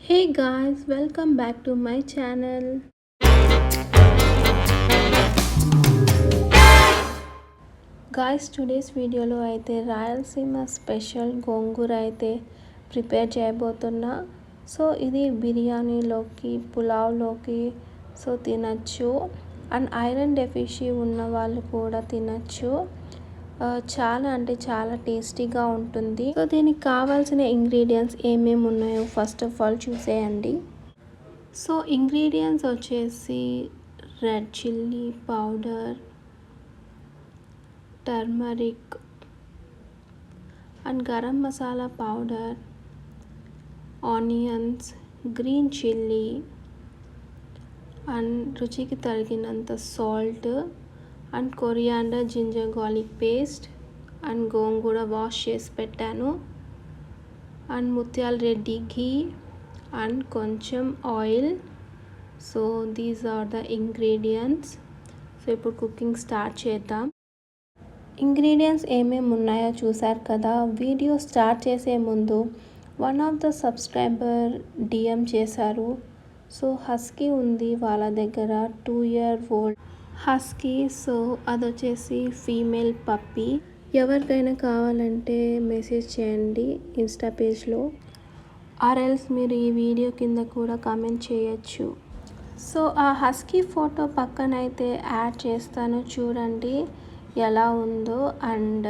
Hey guys, welcome back to my channel. Guys, today's వీడియోలో అయితే Rayalaseema special గోంగూర అయితే prepare చేయబోతున్నా. So ఇది బిర్యానీలోకి పులావ్లోకి సో తినచ్చు. అండ్ ఐరన్ డెఫిషియన్సీ ఉన్న వాళ్ళు కూడా తినచ్చు. చాలా అంటే చాలా టేస్టీగా ఉంటుంది. సో దీనికి కావాల్సిన ఇంగ్రీడియంట్స్ ఏమేమి ఉన్నాయో ఫస్ట్ ఆఫ్ ఆల్ చూసేయండి. సో ఇంగ్రీడియంట్స్ వచ్చేసి red chilli powder, turmeric and garam masala powder, onions, green chilli and రుచికి తగినంత salt and coriander, ginger garlic paste and gongura wash చేసి పెట్టాను and Mutyala Reddy ghee and కొంచెం oil. So these are the ingredients. So ఇప్పుడు cooking start చేద్దాం. Ingredients ఏమేమి ఉన్నాయో చూసారు కదా. వీడియో స్టార్ట్ చేసే ముందు one of the subscriber DM చేశారు. సో హస్కీ ఉంది వాళ్ళ దగ్గర, 2 year old హస్కీ. సో అదొచ్చేసి ఫీమేల్ పప్పీ. ఎవరికైనా కావాలంటే మెసేజ్ చేయండి ఇన్స్టా పేజ్లో, ఆర్ ఎల్స్ మీరు ఈ వీడియో కింద కూడా కామెంట్ చేయొచ్చు. సో ఆ హస్కీ ఫోటో పక్కన అయితే యాడ్ చేస్తాను, చూడండి ఎలా ఉందో. అండ్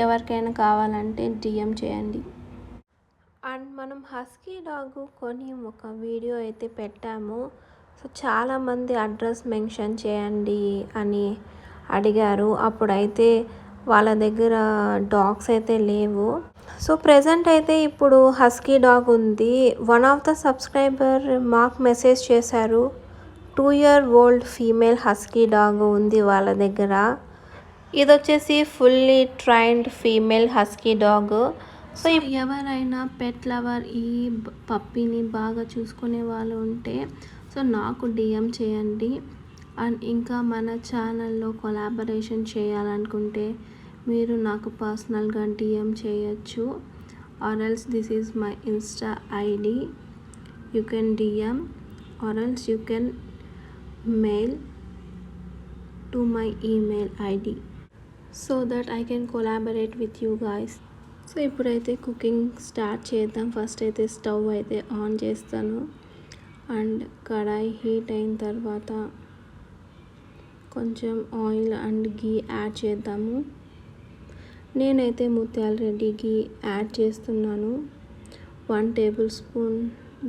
ఎవరికైనా కావాలంటే డిఎం చేయండి. అండ్ మనం హస్కీ డాగ్ కొని ఒక వీడియో అయితే పెట్టాము. సో చాలామంది అడ్రస్ మెన్షన్ చేయండి అని అడిగారు. అప్పుడైతే వాళ్ళ దగ్గర డాగ్స్ అయితే లేవు. సో ప్రెజెంట్ అయితే ఇప్పుడు హస్కీ డాగ్ ఉంది. వన్ ఆఫ్ ద సబ్స్క్రైబర్ మాకు మెసేజ్ చేశారు, 2 year old female husky dog ఉంది వాళ్ళ దగ్గర. ఇది వచ్చేసి fully trained female husky dog. So ఎవరైనా పెట్ లవర్ ఈ పప్పీని బాగా చూసుకునే వాళ్ళు ఉంటే సో నాకు డిఎం చేయండి. అండ్ ఇంకా మన ఛానల్లో కొలాబరేషన్ చేయాలనుకుంటే మీరు నాకు పర్సనల్గా డిఎం చేయొచ్చు, or else this is my Insta ID. You can DM or else you can mail to my email ID so that I can collaborate with you guys. So ఇప్పుడైతే cooking start చేద్దాం. First అయితే stove అయితే on చేస్తాను and kadai heat అయిన తర్వాత కొంచెం oil and ghee add చేద్దాము. నేనైతే ముత్యాల రెడ్డి ఘీ యాడ్ చేస్తున్నాను. 1 tablespoon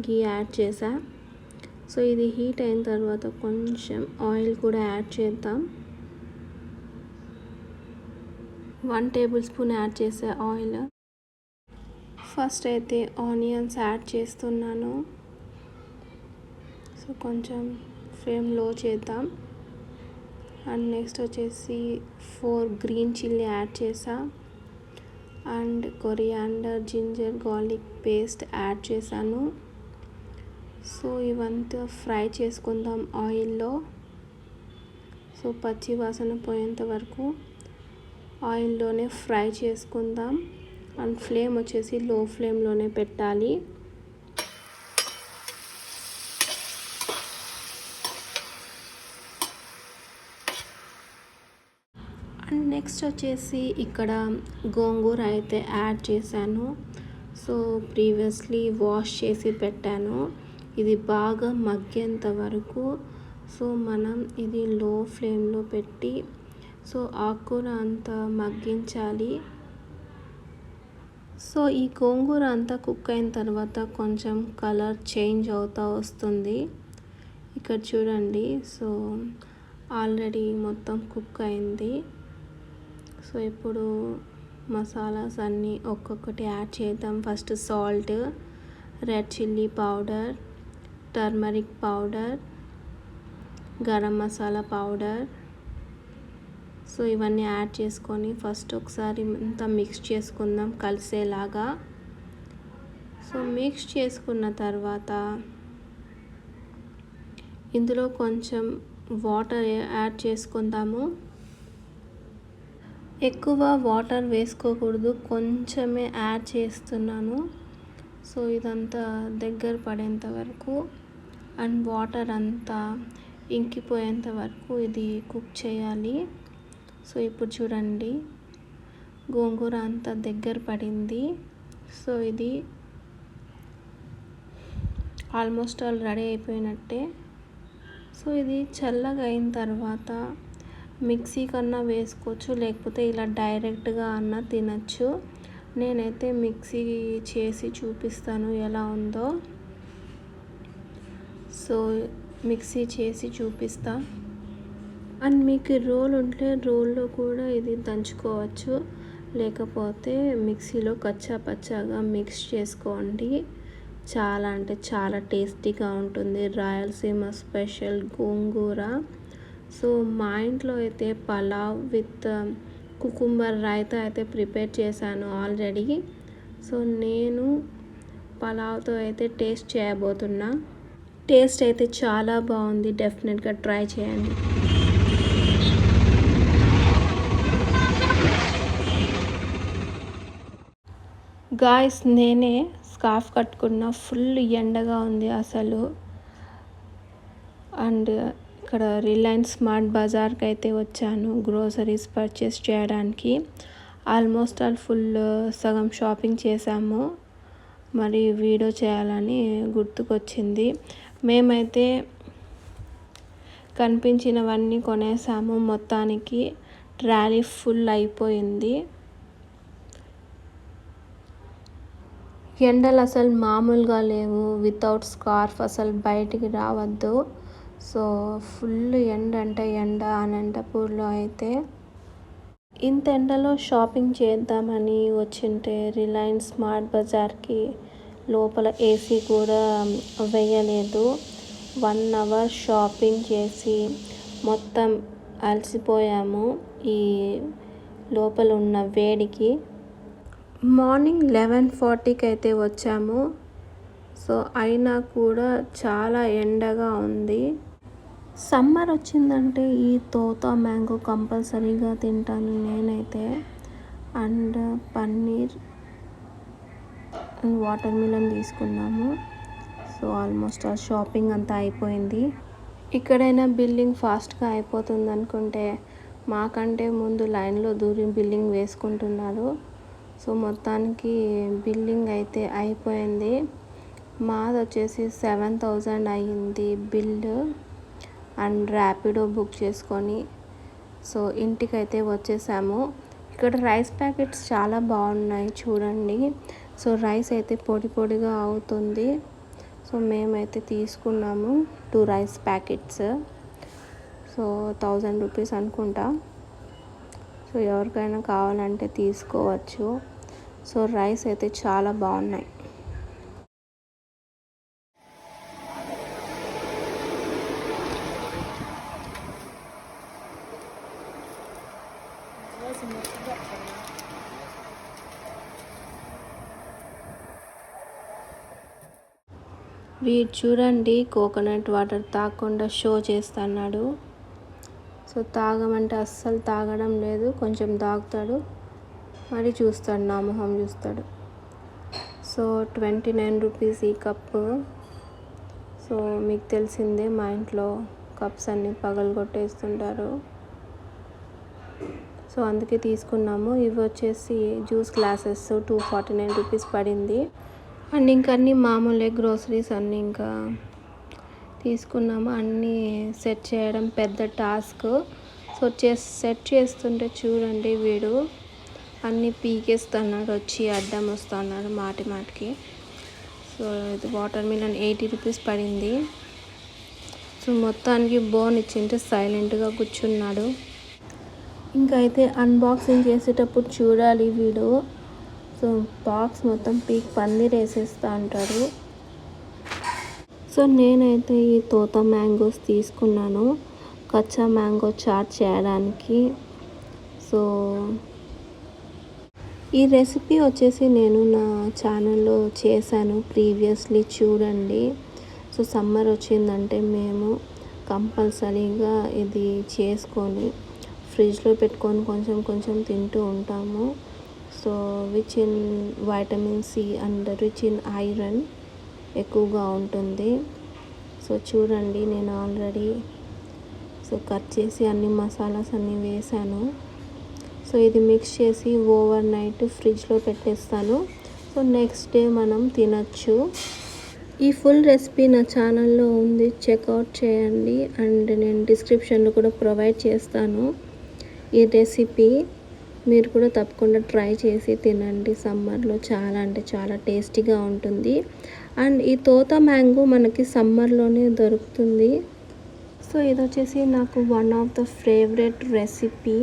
ఘీ యాడ్ చేసా. సో ఇది హీట్ అయిన తర్వాత కొంచెం ఆయిల్ కూడా యాడ్ చేద్దాం. 1 tablespoon యాడ్ చేసే ఆయిల్. ఫస్ట్ అయితే ఆనియన్స్ యాడ్ చేస్తున్నాను. సో కొంచెం ఫ్లేమ్ లో చేద్దాం. అండ్ నెక్స్ట్ వచ్చేసి 4 గ్రీన్ చిల్లీ యాడ్ చేసా and coriander, ginger garlic paste add చేశాను. సో ఇవంతా ఫ్రై చేసుకుందాం ఆయిల్లో. సో పచ్చి వాసన పోయేంత వరకు ఆయిల్లోనే ఫ్రై చేసుకుందాం. అండ్ ఫ్లేమ్ వచ్చేసి లో ఫ్లేమ్లోనే పెట్టాలి. అండ్ నెక్స్ట్ వచ్చేసి ఇక్కడ గోంగూర అయితే యాడ్ చేశాను. సో ప్రీవియస్లీ వాష్ చేసి పెట్టాను. ఇది బాగా మగ్గేంత వరకు సో మనం ఇది లో ఫ్లేమ్లో పెట్టి సో ఆకుకూర అంతా మగ్గించాలి. సో ఈ గోంగూర అంతా కుక్ అయిన తర్వాత కొంచెం కలర్ చేంజ్ అవుతూ వస్తుంది. ఇక్కడ చూడండి. సో ఆల్రెడీ మొత్తం కుక్ అయింది. సో ఇప్పుడు మసాలాస్ అన్నీ ఒక్కొక్కటి యాడ్ చేద్దాం. First salt, red chilli powder, turmeric powder, garam masala powder. So ఇవన్నీ యాడ్ చేసుకొని ఫస్ట్ ఒకసారి అంతా మిక్స్ చేసుకుందాం కలిసేలాగా. సో మిక్స్ చేసుకున్న తర్వాత ఇందులో కొంచెం వాటర్ యాడ్ చేసుకుందాము. ఎక్కువ వాటర్ వేసుకోకూడదు, కొంచెమే యాడ్ చేస్తున్నాను. సో ఇదంతా దగ్గర పడేంత వరకు అండ్ వాటర్ అంతా ఇంకిపోయేంత వరకు ఇది కుక్ చేయాలి. సో ఇప్పుడు చూడండి గోంగూర అంతా దగ్గర పడింది. సో ఇది ఆల్మోస్ట్ ఆల్ రెడీ అయిపోయినట్టే. సో ఇది చల్లగా అయిన తర్వాత మిక్సీ కన్నా వేసుకోవచ్చు, లేకపోతే ఇలా డైరెక్ట్గా అన్న తినచ్చు. నేనైతే మిక్సీ చేసి చూపిస్తాను ఎలా ఉందో. సో మిక్సీ చేసి చూపిస్తా. అండ్ మీకు రోల్ ఉంటే రోల్లో కూడా ఇది దంచుకోవచ్చు, లేకపోతే మిక్సీలో కచ్చా పచ్చాగా మిక్స్ చేసుకోండి. చాలా అంటే చాలా టేస్టీగా ఉంటుంది. రాయలసీమ స్పెషల్ గోంగూర. సో మా ఇంట్లో అయితే పలావ్ విత్ కుకుంబర్ రైతా అయితే ప్రిపేర్ చేశాను ఆల్రెడీ. సో నేను పలావ్తో అయితే టేస్ట్ చేయబోతున్నా. టేస్ట్ అయితే చాలా బాగుంది, డెఫినెట్గా ట్రై చేయండి. గాయస్ నేనే స్కార్ఫ్ కట్టుకున్న, ఫుల్ ఎండగా ఉంది అసలు. అండ్ ఇక్కడ రిలయన్స్ స్మార్ట్ బజార్కి అయితే వచ్చాను గ్రోసరీస్ పర్చేస్ చేయడానికి. ఆల్మోస్ట్ ఆల్ ఫుల్ సగం షాపింగ్ చేసాము. మరి వీడియో చేయాలని గుర్తుకొచ్చింది. మేమైతే కనిపించినవన్నీ కొనేసాము. మొత్తానికి ట్రాలీ ఫుల్ అయిపోయింది. ఎండలు అసలు మామూలుగా లేవు. వితౌట్ స్కార్ఫ్ అసలు బయటికి రావద్దు. సో ఫుల్ ఎండ అంటే ఎండ. అనంతపూర్లో అయితే ఇంత ఎండలో షాపింగ్ చేద్దామని వచ్చింటే రిలయన్స్ స్మార్ట్ బజార్కి లోపల ఏసీ కూడా వేయలేదు. 1 అవర్ షాపింగ్ చేసి మొత్తం అలసిపోయాము ఈ లోపల ఉన్న వేడికి. మార్నింగ్ 11:40కి అయితే వచ్చాము. సో అయినా కూడా చాలా ఎండగా ఉంది. సమ్మర్ వచ్చిందంటే ఈ తోత మ్యాంగో కంపల్సరీగా తింటాను నేనైతే. అండ్ పన్నీర్ వాటర్ మిలన్ తీసుకున్నాము. సో ఆల్మోస్ట్ ఆ షాపింగ్ అంతా అయిపోయింది. ఇక్కడైనా బిల్లింగ్ ఫాస్ట్గా అయిపోతుంది అనుకుంటే మాకంటే ముందు లైన్లో దూరి బిల్లింగ్ వేసుకుంటున్నారు. సో మొత్తానికి బిల్లింగ్ అయితే అయిపోయింది. మాది వచ్చేసి 7,000 అయ్యింది బిల్లు. అండ్ ర్యాపిడో బుక్ చేసుకొని సో ఇంటికైతే వచ్చేసాము. ఇక్కడ రైస్ ప్యాకెట్స్ చాలా బాగున్నాయి చూడండి. సో రైస్ అయితే పొడి పొడిగా అవుతుంది. సో మేమైతే తీసుకున్నాము 2 రైస్ ప్యాకెట్స్. సో 1000 రూపీస్ అనుకుంటా. సో ఎవరికైనా కావాలంటే తీసుకోవచ్చు. సో రైస్ అయితే చాలా బాగున్నాయి. వీడు చూడండి కోకోనట్ వాటర్ తాగకుండా షో చేస్తున్నాడు. సో తాగమంటే అస్సలు తాగడం లేదు. కొంచెం తాగుతాడు, మరి చూస్తాడు, నా మొహం చూస్తాడు. సో 29 రూపీస్ ఈ కప్పు. సో మీకు తెలిసిందే మా ఇంట్లో కప్స్ అన్నీ పగలగొట్టేస్తుంటారు. సో అందుకే తీసుకున్నాము. ఇవి వచ్చేసి జ్యూస్ గ్లాసెస్ 249 రూపీస్ పడింది. అండ్ ఇంకా అన్నీ మామూలే గ్రోసరీస్ అన్నీ ఇంకా తీసుకున్నాము. అన్నీ సెట్ చేయడం పెద్ద టాస్క్. సో సెట్ చేస్తుంటే చూడండి వీడు అన్నీ పీకేస్తున్నాడు, వచ్చి అడ్డం వస్తున్నాడు మాటికి. సో ఇది వాటర్ మిలన్ 80 రూపీస్ పడింది. సో మొత్తానికి బోన్ ఇచ్చింటే సైలెంట్గా కూర్చున్నాడు. ఇంకా అయితే అన్బాక్సింగ్ చేసేటప్పుడు చూడాలి వీడు. సో బాక్స్ మొత్తం పన్నీర్ వేసేస్తా అంటారు. సో నేనైతే ఈ తోత మ్యాంగోస్ తీసుకున్నాను కచ్చా మ్యాంగో చాట్ చేయడానికి. సో ఈ రెసిపీ వచ్చేసి నేను నా ఛానల్లో చేశాను ప్రీవియస్లీ, చూడండి. సో సమ్మర్ వచ్చిందంటే మేము కంపల్సరీగా ఇది చేసుకొని ఫ్రిడ్జ్లో పెట్టుకొని కొంచెం కొంచెం తింటూ ఉంటాము. So which in vitamin C and rich in iron ఎక్కువగా ఉంటుంది. సో చూడండి, నేను ఆల్రెడీ కట్ చేసి అన్ని మసాలాస్ అన్నీ వేసాను. సో ఇది మిక్స్ చేసి ఓవర్ నైట్ ఫ్రిడ్జ్లో పెట్టేస్తాను. సో నెక్స్ట్ డే మనం తినచ్చు. ఈ ఫుల్ రెసిపీ నా ఛానల్లో ఉంది, చెక్అవుట్ చేయండి. అండ్ నేను డిస్క్రిప్షన్లో కూడా ప్రొవైడ్ చేస్తాను ఈ రెసిపీ. మీరు కూడా తప్పకుండా ట్రై చేసి తినండి. సమ్మర్లో చాలా అంటే చాలా టేస్టీగా ఉంటుంది. అండ్ ఈ తోత మ్యాంగో మనకి సమ్మర్లోనే దొరుకుతుంది. సో ఇది వచ్చేసి నాకు one of the favourite recipe.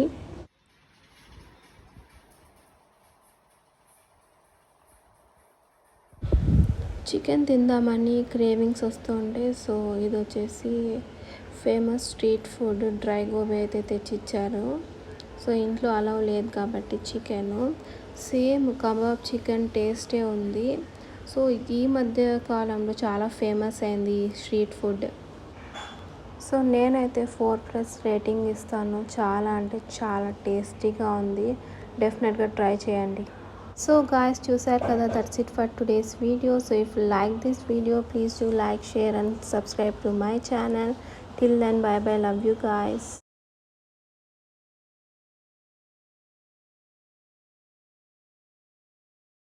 Chicken తిందామని క్రేవింగ్స్ వస్తుంటే సో ఇది వచ్చేసి famous street food dry gobi అయితే తెచ్చిచ్చారు. సో ఇంట్లో అలౌ లేదు కాబట్టి చికెన్ సేమ్ కబాబ్ చికెన్ టేస్టే ఉంది. సో ఈ మధ్య కాలంలో చాలా ఫేమస్ అయింది ఈ స్ట్రీట్ ఫుడ్. సో నేనైతే 4+ రేటింగ్ ఇస్తాను. చాలా అంటే చాలా టేస్టీగా ఉంది. డెఫినెట్గా ట్రై చేయండి. So guys, చూసారు కదా, that's it for today's video. So if you like this video, please do like, share and subscribe to my channel. Till then, bye bye, love you guys.